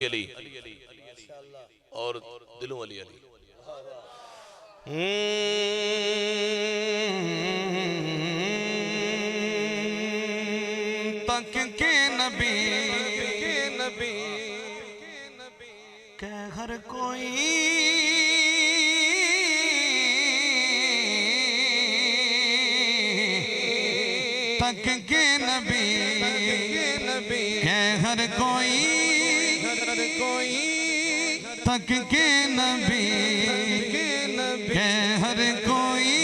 علی اور دلوں علی علی تک کے نبی کہ ہر کوئی تک کے نبی کہ ہر کوئی تک کے نبی کہ ہر کوئی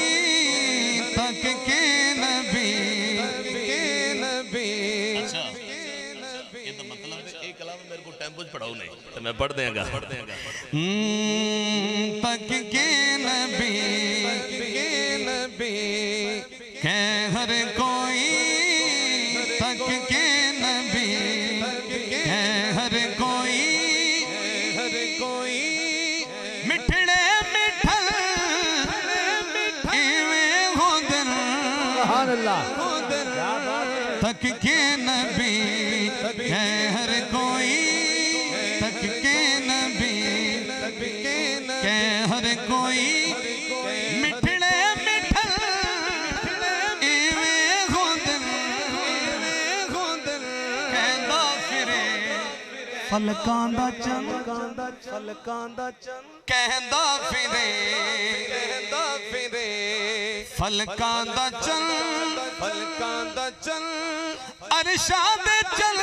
تک کے نبی اچھا یہ تو مطلب ایک کلام میرے کو ٹیمپوز پڑھاؤ نہیں تو میں پڑھ دیں گا تک کے نبی کہ ہر کوئی تک کے نبی کہ ہر کوئی مٹھڑے مٹھل ایویں ہو دل تک کے نبی کہ ہر کوئی تک کے نبی کہ ہر کوئی مٹھڑے مٹھل ایویں ہو دل کہندا پھرے فلکاں دا چن کہندا پھرے فلکاں دا چن عرشاں دے چل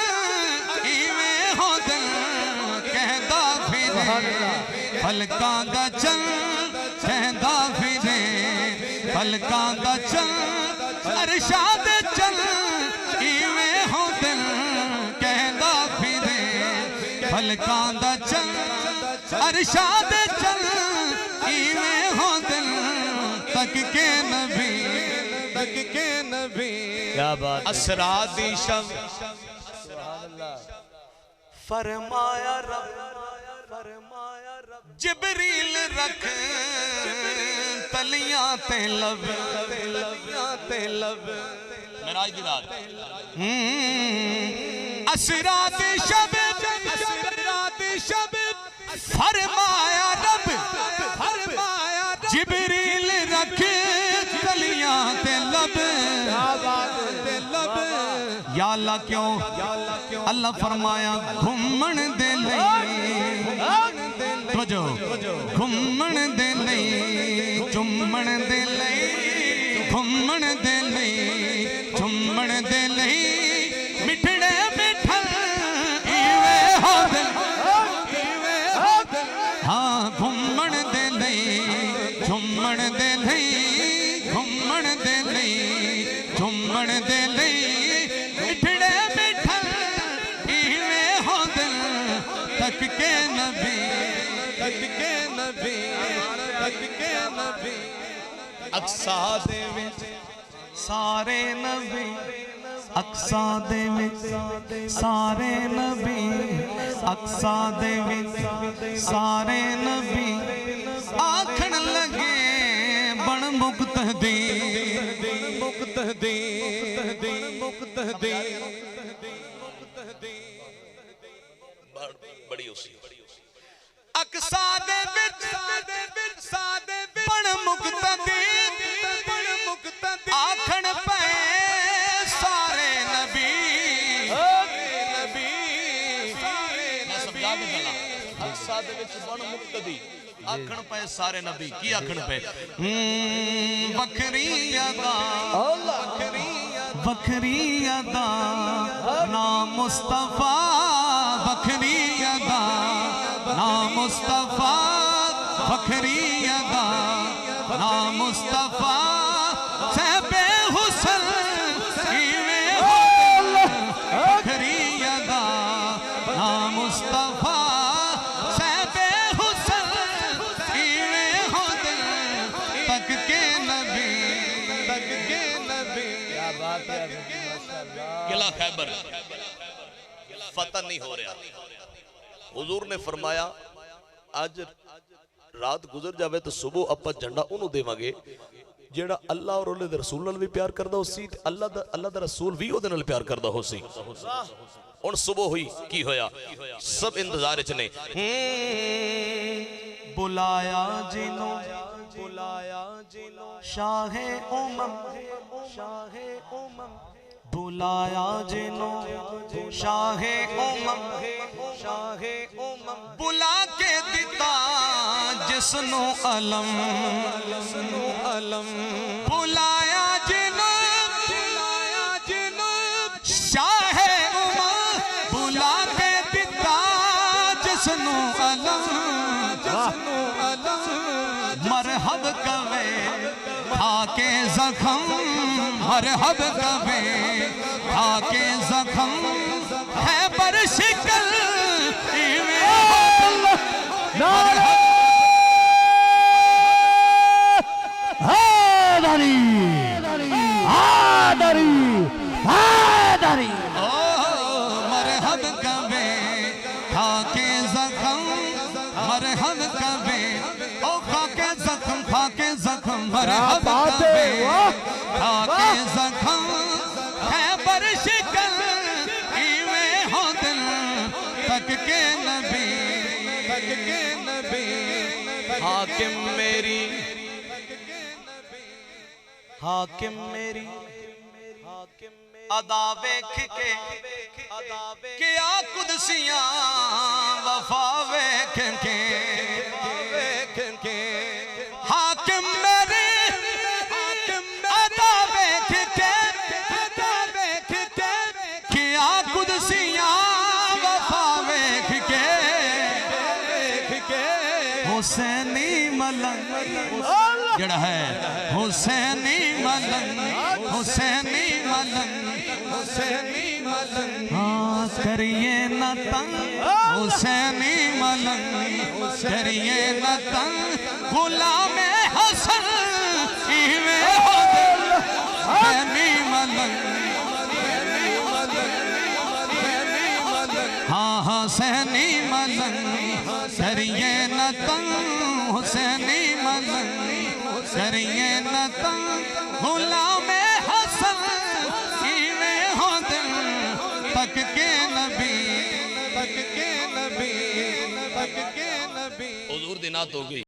ایویں ہو دل کہندا پھرے فلکاں دا چل کہندا پھرے فلکاں دا چل عرشاں دے چل ایویں ہو دل کہندا پھرے فلکاں دا چل عرشاں دے چل ایویں ہو دل تک کے نبی کیا بات اسرا دی شب فرمایا رب جبریل رکھ تلیاں تے لب معراج دی رات اسرا دی شب فرمایا رب جبریل رکھ تلیاں تے لب یا اللہ کیوں اللہ فرمایا گھومن دے لئی توجہ گھومن دے لئی چومن دے لئی گھومن دے لئی چومن دے لئی مٹھڑے مٹھل ایویں ہو دل ہاں گھومن دے لئی چومن دے لئی گھومن دے لئی چومن دے لئی مٹھڑے مٹھل ایویں ہو دل تک کے نبی اقصا دے وچ سارے نبی اقصا دے وچ سارے نبی اقصا دے وچ سارے نبی آکھن لگے بن مقتدی بڑی اسی اقصا دے وچ بن مقتدی آکھن پے سارے نبی میں سمجھا دوں گا اقصا دے وچ بن مقتدی آکھن پہ سارے نبی کی آکھن پہ وکھری ادا نام مصطفیٰ وکھری ادا نام مصطفیٰ وکھری ادا نام مصطفیٰ صحب حسن ایویں ہو دل وکھری ادا نام مصطفیٰ صحب حسن ایویں ہو دل تک کے نبی قلعہ خیبر فتح نہیں ہو رہا حضور نے فرمایا آج رات گزر جاوے تو صبح اپا جھنڈا انہوں دے مانگے جیڑا اللہ اور اللہ دے رسول نال بھی پیار کردہ ہو سی اللہ دا رسول بھی او دے نال پیار کردہ ہو سی ان صبح ہوئی کی ہویا سب انتظار چنے بلایا جنوں شاہ امم بلایا جنوں شاہ امم بلا کے دیتا جس نو علم بلایا جنوں شاہ امم بلا کے دیتا جس نو علم مرحب کبے کھا کے زخم مرحب کبے کھا کے زخم ہے پر شکل مرحب کبے کھا کے زخم مرحب کبے او کھا کے زخم مرحب کبے کھا کے زخم ہے پر شکل ایویں ہو دل تک کے نبی حاکم میری ادا ویکھ کے کیا قدسیاں وفا ویکھ کے حاکم میری ادا ویکھ کے کیا قدسیاں وفا ویکھ کے حسینی ملنگ جڑا ہے حسینی ملنگ ہاں کریے نہ تنگ حسینی ملنگ کریے نہ تنگ غلام حسن ایویں ہو دل حسینی ملنگ ہاں حسینی ملنگ کریے نہ تنگ حسینی ملنگ کریے نہ تنگ غلام حسن ایویں ہو دل تک کے نبی حضور دی نعت ہو گئی